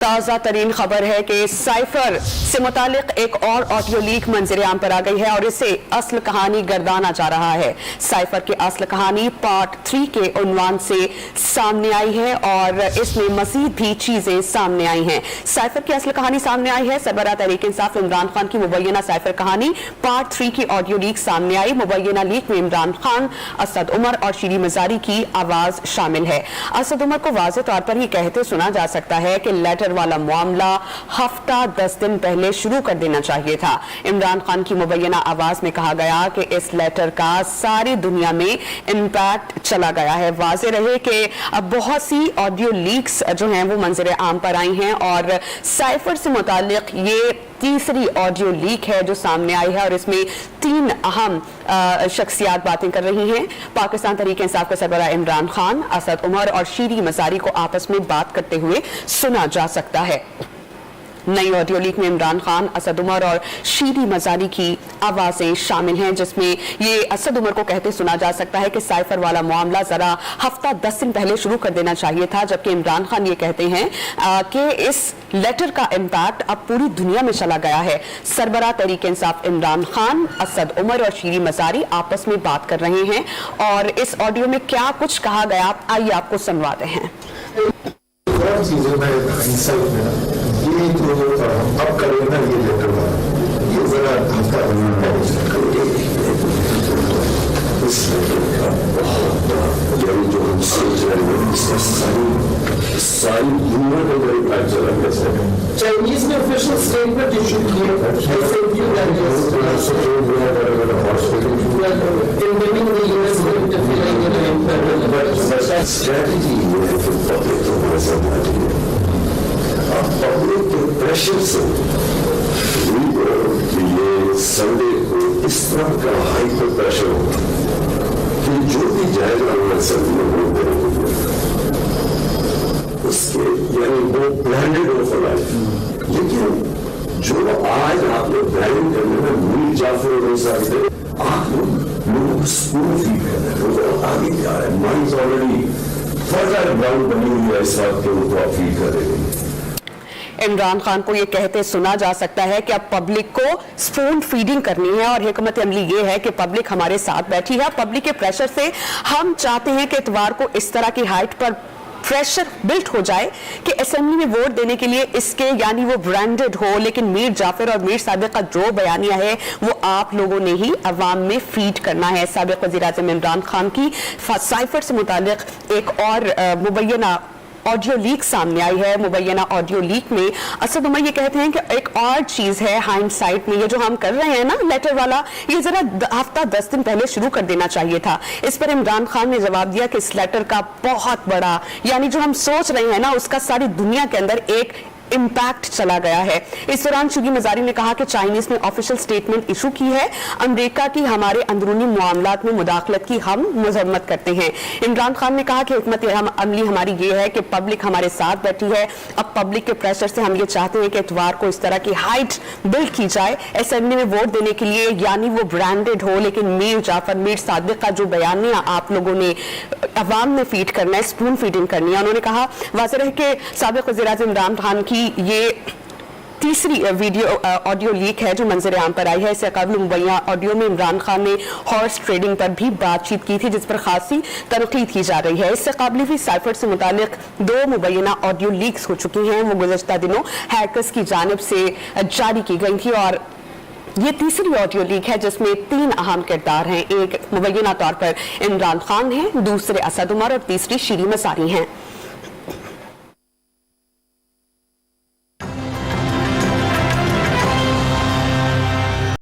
ताज़ा तरीन खबर है कि साइफर से मुतालिक एक और ऑडियो लीक मंजर आम पर आ गई है और इसे असल कहानी गर्दाना जा रहा है। साइफर की असल कहानी पार्ट 3 के उन्वान से सामने आई है और इसमें मजीद भी चीजें सामने आई हैं। साइफर की असल कहानी सामने आई है। सरबराह तहरीक इंसाफ इमरान खान की मुबैना साइफर कहानी पार्ट 3 की ऑडियो लीक सामने आई। मुबैना लीक में इमरान खान, असद उमर और शीरी मजारी की आवाज शामिल है। असद उमर को वाज़ेह तौर पर ही कहते सुना जा सकता है कि लेटर वाला मामला हफ्ता 10 दिन पहले शुरू कर देना चाहिए था। इमरान खान की मुबैना आवाज में कहा गया कि इस लेटर का सारी दुनिया में इंपैक्ट चला गया है। वाज़ेह रहे कि अब बहुत सी ऑडियो लीक्स जो हैं वो मंजर आम पर आई हैं और साइफर से मुतालिक ये तीसरी ऑडियो लीक है जो सामने आई है और इसमें 3 अहम शख्सियात बातें कर रही हैं। पाकिस्तान तहरीक इंसाफ के सरबराह इमरान खान, असद उमर और शीरी मजारी को आपस में बात करते हुए सुना जा सकता है। नई ऑडियो लीक में इमरान खान, असद उमर और शीरी मजारी की आवाजें शामिल हैं जिसमें ये असद उमर को कहते सुना जा सकता है कि साइफर वाला मामला जरा हफ्ता 10 दिन पहले शुरू कर देना चाहिए था, जबकि इमरान खान ये कहते हैं कि इस लेटर का इम्पैक्ट अब पूरी दुनिया में चला गया है। सरबराह तहरीक इंसाफ इमरान खान, असद उमर और शीरी मजारी आपस में बात कर रहे हैं और इस ऑडियो में क्या कुछ कहा गया आइए आपको सुनवाते हैं। ये तो अब करें ना ये लेटर ये जरा हफ्ता इस लेटर का बहुत बड़ा जो हम सोच रहे हैं इसका सारी दुनिया को बड़ी बात चला गया। चाइनीज ने ऑफिशियल स्टेटमेंट इशू किया स्ट्रैटेजी पब्लिक को पब्लिक के प्रेशर से ये संडे को इस तरह का हाइपर प्रेशर होगा कि जो भी जाएगा वो संडे में वोट देने उसके यानी वो ब्रांडेड हो फॉर लाइफ। लेकिन जो आज आप लोग ब्रांडिंग करने में मीर जाफर हो सकते आप लोग स्कूल फील कर रहे हैं, लोग आगे जा रहे हैं, माइंड ऑलरेडी फर्दर ग्राउंड बनी हुई है इस बात के उनको आप फील कर रहे हैं। इमरान खान को ये कहते सुना जा सकता है कि अब पब्लिक को स्पून फीडिंग करनी है और हिकमत अमली ये है कि पब्लिक हमारे साथ बैठी है। पब्लिक के प्रेशर से हम चाहते हैं कि इतवार को इस तरह की हाइट पर प्रेशर बिल्ट हो जाए कि असेंबली में वोट देने के लिए इसके यानी वो ब्रांडेड हो, लेकिन मीर जाफर और मीर सादिक का जो बयानिया है वो आप लोगों ने ही अवाम में फीड करना है। साबिक वज़ीर आज़म इमरान खान की साइफर से मुतालिक एक और मुबैना ऑडियो लीक सामने आई है। मुबैना ऑडियो लीक में असद उमर ये कहते हैं कि एक और चीज है हाइंडसाइट में, ये जो हम कर रहे हैं ना लेटर वाला, ये जरा हफ्ता 10 दिन पहले शुरू कर देना चाहिए था। इस पर इमरान खान ने जवाब दिया कि इस लेटर का बहुत बड़ा यानी जो हम सोच रहे हैं ना उसका सारी दुनिया के अंदर एक इम्पैक्ट चला गया है। इस दौरान शीरी मजारी ने कहा कि चाइनीज ने ऑफिशियल स्टेटमेंट इशू की है। अमेरिका की हमारे अंदरूनी मामलात में मुदाखलत की हम मजम्मत करते हैं। इमरान खान ने कहा कि हिकमत अमली हमारी ये है कि पब्लिक हमारे साथ बैठी है। अब पब्लिक के प्रेशर से हम ये चाहते हैं कि इतवार को इस तरह की हाइट बिल्ड की जाए असेंबली में वोट देने के लिए, यानी वो ब्रांडेड हो, लेकिन मीर जाफर, मीर सादिक का जो बयानिया आप लोगों ने अवाम में फीड करना है, स्पून फीडिंग करनी है। उन्होंने कहा वाज़ेह है कि साबिक वज़ीर आज़म इमरान खान की ये तीसरी ऑडियो लीक है जो मंजर आम पर आई है। इससे कबल मुबैना ऑडियो में इमरान खान ने हॉर्स ट्रेडिंग पर भी बातचीत की थी जिस पर खासी तनकीद की जा रही है। इससे कबल भी साइफर से मुतालिक 2 मुबैना ऑडियो लीक्स हो चुकी हैं। वो गुज़श्ता दिनों हैकर्स की जानिब से जारी की गई थी और ये तीसरी ऑडियो लीक है जिसमें 3 अहम किरदार हैं। एक मुबैना तौर पर इमरान खान है, दूसरे असद उमर और तीसरी शीरी मजारी हैं।